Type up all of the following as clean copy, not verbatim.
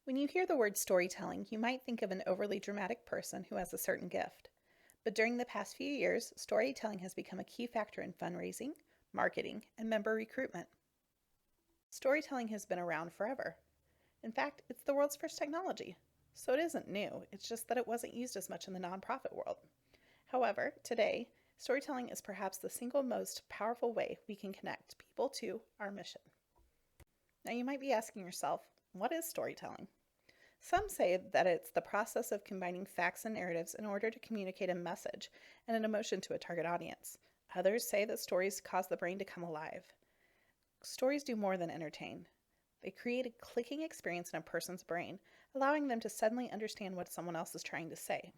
When you hear the word storytelling, you might think of an overly dramatic person who has a certain gift. But during the past few years, storytelling has become a key factor in fundraising, marketing, and member recruitment. Storytelling has been around forever. In fact, it's the world's first technology. So it isn't new, it's just that it wasn't used as much in the nonprofit world. However, today, storytelling is perhaps the single most powerful way we can connect people to our mission. Now, you might be asking yourself, what is storytelling? Some say that it's the process of combining facts and narratives in order to communicate a message and an emotion to a target audience. Others say that stories cause the brain to come alive. Stories do more than entertain. They create a clicking experience in a person's brain, allowing them to suddenly understand what someone else is trying to say.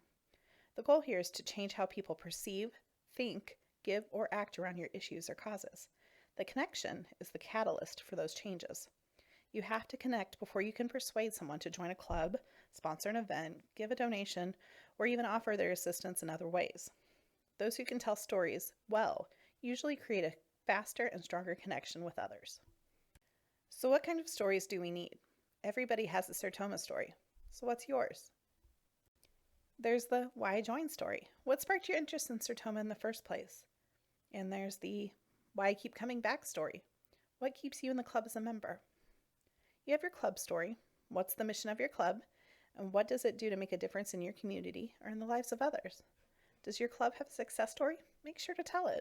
The goal here is to change how people perceive, think, give, or act around your issues or causes. The connection is the catalyst for those changes. You have to connect before you can persuade someone to join a club, sponsor an event, give a donation, or even offer their assistance in other ways. Those who can tell stories well usually create a faster and stronger connection with others. So what kind of stories do we need? Everybody has a Sertoma story. So what's yours? There's the why I joined story. What sparked your interest in Sertoma in the first place? And there's the why I keep coming back story. What keeps you in the club as a member? You have your club story. What's the mission of your club? And what does it do to make a difference in your community or in the lives of others? Does your club have a success story? Make sure to tell it.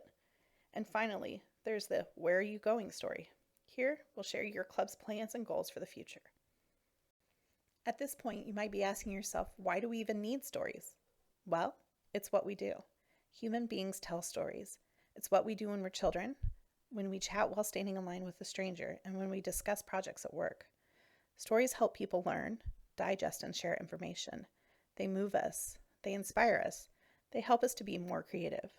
And finally, there's the where are you going story. Here, we'll share your club's plans and goals for the future. At this point, you might be asking yourself, why do we even need stories? Well, it's what we do. Human beings tell stories. It's what we do when we're children, when we chat while standing in line with a stranger, and when we discuss projects at work. Stories help people learn, digest, and share information. They move us. They inspire us. They help us to be more creative.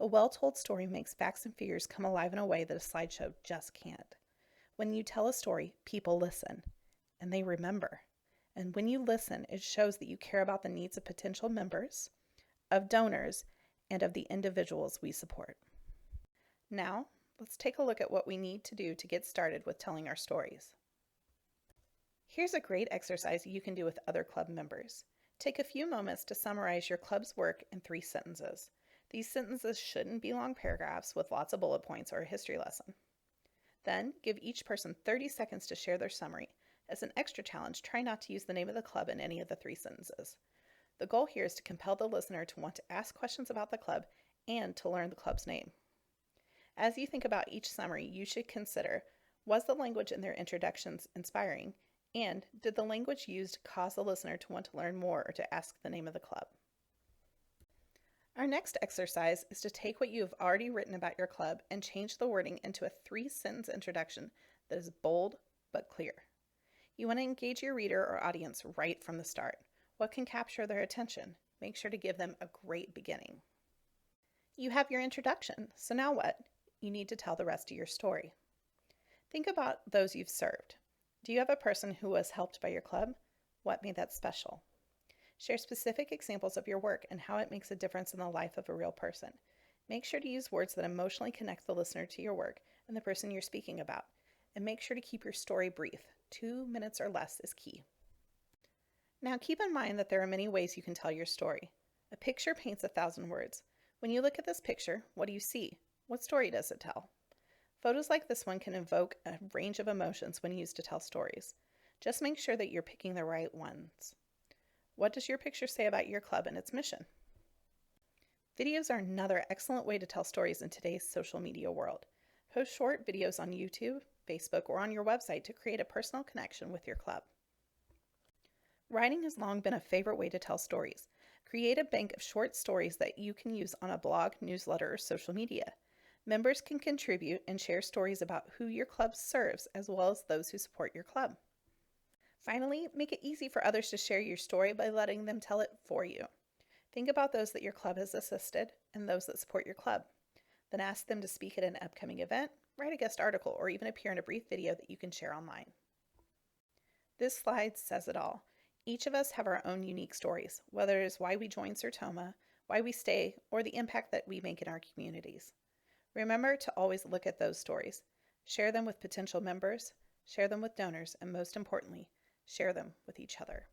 A well-told story makes facts and figures come alive in a way that a slideshow just can't. When you tell a story, people listen, and they remember. And when you listen, it shows that you care about the needs of potential members, of donors, and of the individuals we support. Now, let's take a look at what we need to do to get started with telling our stories. Here's a great exercise you can do with other club members. Take a few moments to summarize your club's work in 3 sentences. These sentences shouldn't be long paragraphs with lots of bullet points or a history lesson. Then, give each person 30 seconds to share their summary. As an extra challenge, try not to use the name of the club in any of the 3 sentences. The goal here is to compel the listener to want to ask questions about the club and to learn the club's name. As you think about each summary, you should consider, was the language in their introductions inspiring? And did the language used cause the listener to want to learn more or to ask the name of the club? Our next exercise is to take what you have already written about your club and change the wording into a 3-sentence introduction that is bold but clear. You want to engage your reader or audience right from the start. What can capture their attention? Make sure to give them a great beginning. You have your introduction, so now what? You need to tell the rest of your story. Think about those you've served. Do you have a person who was helped by your club? What made that special? Share specific examples of your work and how it makes a difference in the life of a real person. Make sure to use words that emotionally connect the listener to your work and the person you're speaking about. And make sure to keep your story brief. 2 minutes or less is key. Now keep in mind that there are many ways you can tell your story. A picture paints 1,000 words. When you look at this picture, what do you see? What story does it tell? Photos like this one can evoke a range of emotions when used to tell stories. Just make sure that you're picking the right ones. What does your picture say about your club and its mission? Videos are another excellent way to tell stories in today's social media world. Post short videos on YouTube, Facebook, or on your website to create a personal connection with your club. Writing has long been a favorite way to tell stories. Create a bank of short stories that you can use on a blog, newsletter, or social media. Members can contribute and share stories about who your club serves as well as those who support your club. Finally, make it easy for others to share your story by letting them tell it for you. Think about those that your club has assisted and those that support your club. Then ask them to speak at an upcoming event, write a guest article, or even appear in a brief video that you can share online. This slide says it all. Each of us have our own unique stories, whether it is why we joined Sertoma, why we stay, or the impact that we make in our communities. Remember to always look at those stories. Share them with potential members, share them with donors, and most importantly, Share them with each other.